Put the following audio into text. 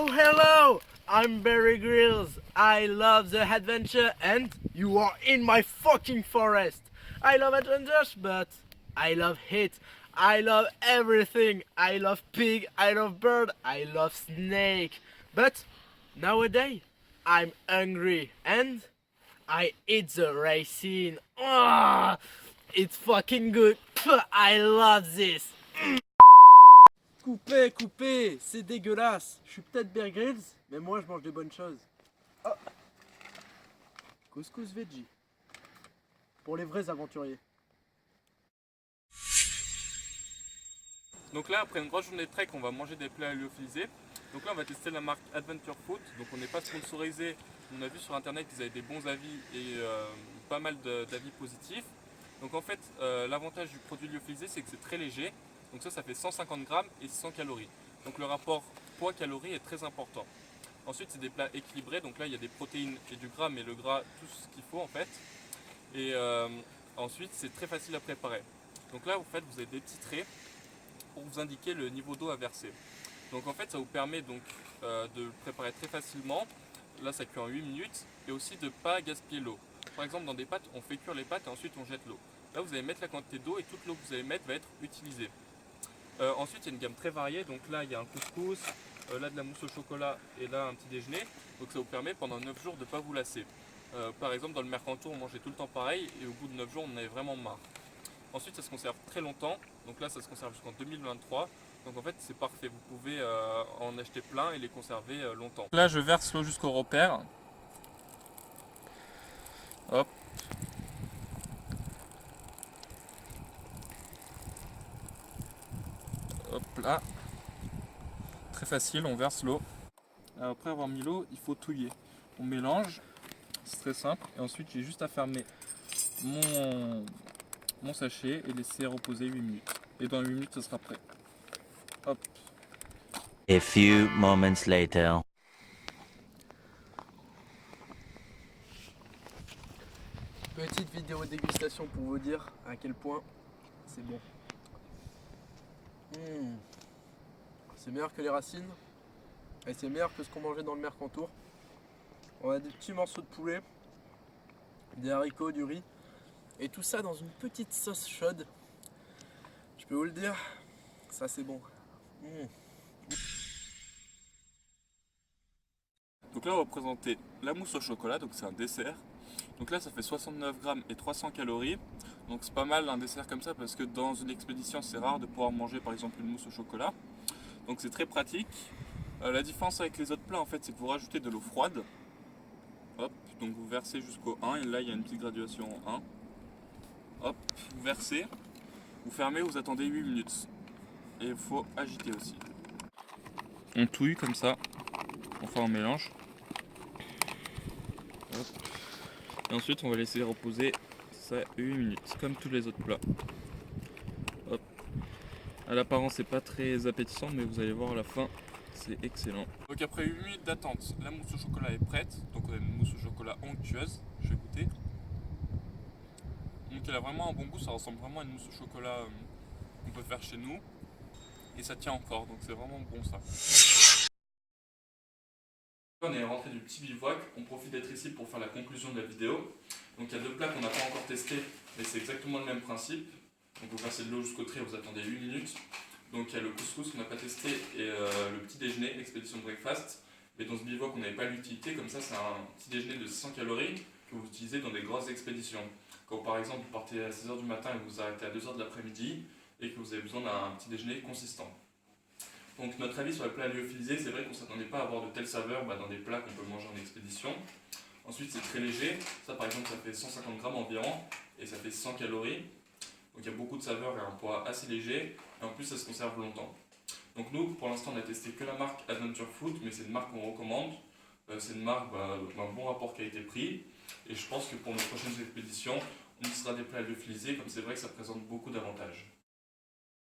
Hello! I'm Barry Grylls. I love the adventure and you are in my fucking forest. I love adventures, but I love heat. I love everything. I love pig, I love bird, I love snake. But nowadays, I'm hungry and I eat the racine. Ah, it's fucking good. I love this. Coupez, coupez, c'est dégueulasse. Je suis peut-être Bear Grylls, mais moi je mange des bonnes choses. Oh. Couscous veggie. Pour les vrais aventuriers. Donc là, après une grosse journée de trek, on va manger des plats lyophilisés. Donc là, on va tester la marque Adventure Food. Donc on n'est pas sponsorisé. On a vu sur internet qu'ils avaient des bons avis et pas mal d'avis positifs. Donc en fait, l'avantage du produit lyophilisé, c'est que c'est très léger. Donc ça fait 150 grammes et 100 calories. Donc le rapport poids-calories est très important. Ensuite, c'est des plats équilibrés. Donc là, il y a des protéines et du gras, mais le gras, tout ce qu'il faut en fait. Et ensuite, c'est très facile à préparer. Donc là, en fait, vous avez des petits traits pour vous indiquer le niveau d'eau à verser. Donc en fait, ça vous permet donc de le préparer très facilement. Là, ça cuit en 8 minutes et aussi de ne pas gaspiller l'eau. Par exemple, dans des pâtes, on fait cuire les pâtes et ensuite on jette l'eau. Là, vous allez mettre la quantité d'eau et toute l'eau que vous allez mettre va être utilisée. Ensuite, il y a une gamme très variée. Donc là, il y a un couscous, là de la mousse au chocolat et là un petit déjeuner. Donc ça vous permet pendant 9 jours de ne pas vous lasser. Par exemple, dans le Mercantour, on mangeait tout le temps pareil et au bout de 9 jours, on en avait vraiment marre. Ensuite, ça se conserve très longtemps. Donc là, ça se conserve jusqu'en 2023. Donc en fait, c'est parfait. Vous pouvez en acheter plein et les conserver longtemps. Là, je verse l'eau jusqu'au repère. Hop. Hop là. Très facile, on verse l'eau. Après avoir mis l'eau, il faut touiller. On mélange, c'est très simple. Et ensuite, j'ai juste à fermer mon sachet et laisser reposer 8 minutes. Et dans 8 minutes, ce sera prêt. Hop. A few moments later. Petite vidéo dégustation pour vous dire à quel point c'est bon. C'est meilleur que les racines. Et c'est meilleur que ce qu'on mangeait dans le Mercantour. On a des petits morceaux de poulet, des haricots, du riz. Et tout ça dans une petite sauce chaude. Je peux vous le dire, ça c'est bon. Donc là, on va présenter la mousse au chocolat, donc c'est un dessert. Donc là, ça fait 69 grammes et 300 calories. Donc c'est pas mal un dessert comme ça parce que dans une expédition, c'est rare de pouvoir manger par exemple une mousse au chocolat. Donc c'est très pratique. La différence avec les autres plats, en fait, c'est que vous rajoutez de l'eau froide. Hop, donc vous versez jusqu'au 1 et là, il y a une petite graduation en 1. Hop, vous versez, vous fermez, vous attendez 8 minutes. Et il faut agiter aussi. On touille comme ça, enfin on mélange. Hop. Et ensuite on va laisser reposer ça 8 minutes, comme tous les autres plats. Hop. À l'apparence c'est pas très appétissant, mais vous allez voir à la fin, c'est excellent. Donc après 8 minutes d'attente, la mousse au chocolat est prête. Donc on a une mousse au chocolat onctueuse, je vais goûter. Donc elle a vraiment un bon goût, ça ressemble vraiment à une mousse au chocolat qu'on peut faire chez nous. Et ça tient encore, donc c'est vraiment bon ça. On est rentré du petit bivouac, on profite d'être ici pour faire la conclusion de la vidéo. Donc il y a deux plats qu'on n'a pas encore testés, mais c'est exactement le même principe. Donc vous versez de l'eau jusqu'au trait, vous attendez 8 minutes. Donc il y a le couscous qu'on n'a pas testé et le petit déjeuner, l'expédition breakfast. Mais dans ce bivouac, on n'avait pas l'utilité, comme ça c'est un petit déjeuner de 600 calories que vous utilisez dans des grosses expéditions. Quand par exemple vous partez à 6h du matin et vous vous arrêtez à 2h de l'après-midi et que vous avez besoin d'un petit déjeuner consistant. Donc notre avis sur les plats lyophilisés, c'est vrai qu'on ne s'attendait pas à avoir de telles saveurs dans des plats qu'on peut manger en expédition. Ensuite c'est très léger, ça par exemple ça fait 150 grammes environ et ça fait 100 calories. Donc il y a beaucoup de saveurs et un poids assez léger et en plus ça se conserve longtemps. Donc nous pour l'instant on a testé que la marque Adventure Food, mais c'est une marque qu'on recommande. C'est une marque d'un bon rapport qualité-prix et je pense que pour nos prochaines expéditions on utilisera des plats lyophilisés comme c'est vrai que ça présente beaucoup d'avantages.